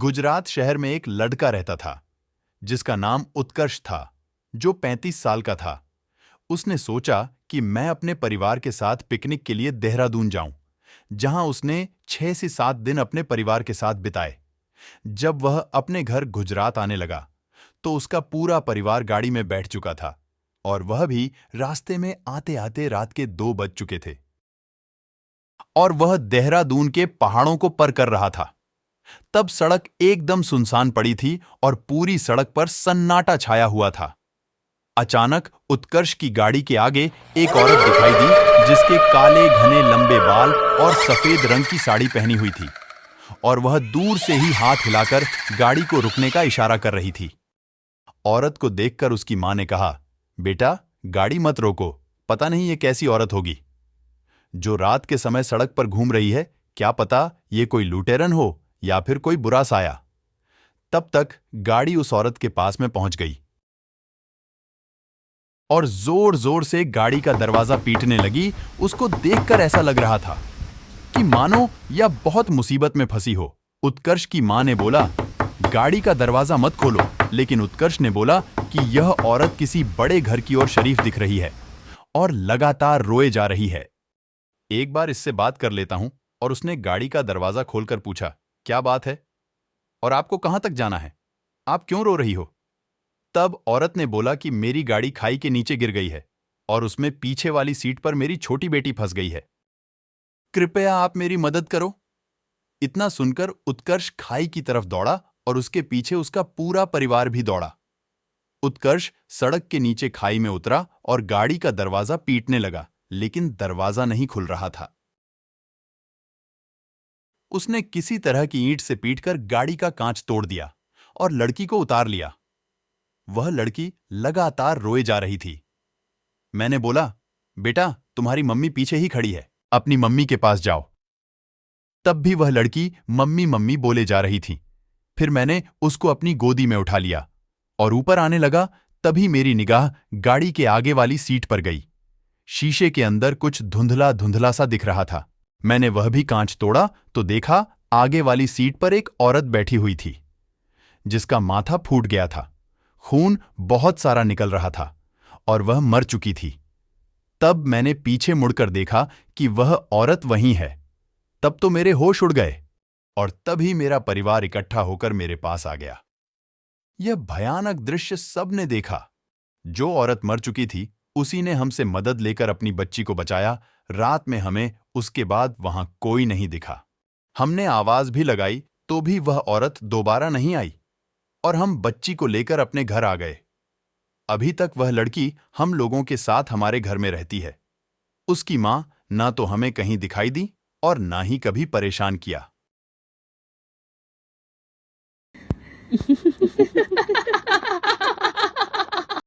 गुजरात शहर में एक लड़का रहता था जिसका नाम उत्कर्ष था, जो 35 साल का था। उसने सोचा कि मैं अपने परिवार के साथ पिकनिक के लिए देहरादून जाऊं, जहां उसने 6 से 7 दिन अपने परिवार के साथ बिताए। जब वह अपने घर गुजरात आने लगा, तो उसका पूरा परिवार गाड़ी में बैठ चुका था और वह भी रास्ते में आते आते रात के 2 बज चुके थे और वह देहरादून के पहाड़ों को पार कर रहा था। तब सड़क एकदम सुनसान पड़ी थी और पूरी सड़क पर सन्नाटा छाया हुआ था। अचानक उत्कर्ष की गाड़ी के आगे एक औरत दिखाई दी, जिसके काले घने लंबे बाल और सफेद रंग की साड़ी पहनी हुई थी, और वह दूर से ही हाथ हिलाकर गाड़ी को रुकने का इशारा कर रही थी। औरत को देखकर उसकी मां ने कहा, बेटा, गाड़ी मत रोको, पता नहीं ये कैसी औरत होगी जो रात के समय सड़क पर घूम रही है। क्या पता ये कोई लुटेरन हो या फिर कोई बुरा साया। तब तक गाड़ी उस औरत के पास में पहुंच गई और जोर जोर से गाड़ी का दरवाजा पीटने लगी। उसको देखकर ऐसा लग रहा था कि मानो यह बहुत मुसीबत में फंसी हो। उत्कर्ष की मां ने बोला, गाड़ी का दरवाजा मत खोलो, लेकिन उत्कर्ष ने बोला कि यह औरत किसी बड़े घर की ओर शरीफ दिख रही है और लगातार रोए जा रही है। एक बार इससे बात कर लेता हूं। और उसने गाड़ी का दरवाजा खोलकर पूछा, क्या बात है और आपको कहां तक जाना है? आप क्यों रो रही हो? तब औरत ने बोला कि मेरी गाड़ी खाई के नीचे गिर गई है और उसमें पीछे वाली सीट पर मेरी छोटी बेटी फंस गई है। कृपया आप मेरी मदद करो। इतना सुनकर उत्कर्ष खाई की तरफ दौड़ा और उसके पीछे उसका पूरा परिवार भी दौड़ा। उत्कर्ष सड़क के नीचे खाई में उतरा और गाड़ी का दरवाजा पीटने लगा, लेकिन दरवाजा नहीं खुल रहा था। उसने किसी तरह की ईंट से पीटकर गाड़ी का कांच तोड़ दिया और लड़की को उतार लिया। वह लड़की लगातार रोए जा रही थी। मैंने बोला, बेटा, तुम्हारी मम्मी पीछे ही खड़ी है, अपनी मम्मी के पास जाओ। तब भी वह लड़की मम्मी मम्मी बोले जा रही थी। फिर मैंने उसको अपनी गोदी में उठा लिया और ऊपर आने लगा। तभी मेरी निगाह गाड़ी के आगे वाली सीट पर गई। शीशे के अंदर कुछ धुंधला धुंधला सा दिख रहा था। मैंने वह भी कांच तोड़ा तो देखा आगे वाली सीट पर एक औरत बैठी हुई थी, जिसका माथा फूट गया था। खून बहुत सारा निकल रहा था और वह मर चुकी थी। तब मैंने पीछे मुड़कर देखा कि वह औरत वहीं है। तब तो मेरे होश उड़ गए और तभी मेरा परिवार इकट्ठा होकर मेरे पास आ गया। यह भयानक दृश्य सबने देखा। जो औरत मर चुकी थी, उसी ने हमसे मदद लेकर अपनी बच्ची को बचाया। रात में हमें उसके बाद वहां कोई नहीं दिखा। हमने आवाज भी लगाई तो भी वह औरत दोबारा नहीं आई और हम बच्ची को लेकर अपने घर आ गए। अभी तक वह लड़की हम लोगों के साथ हमारे घर में रहती है। उसकी मां ना तो हमें कहीं दिखाई दी और ना ही कभी परेशान किया।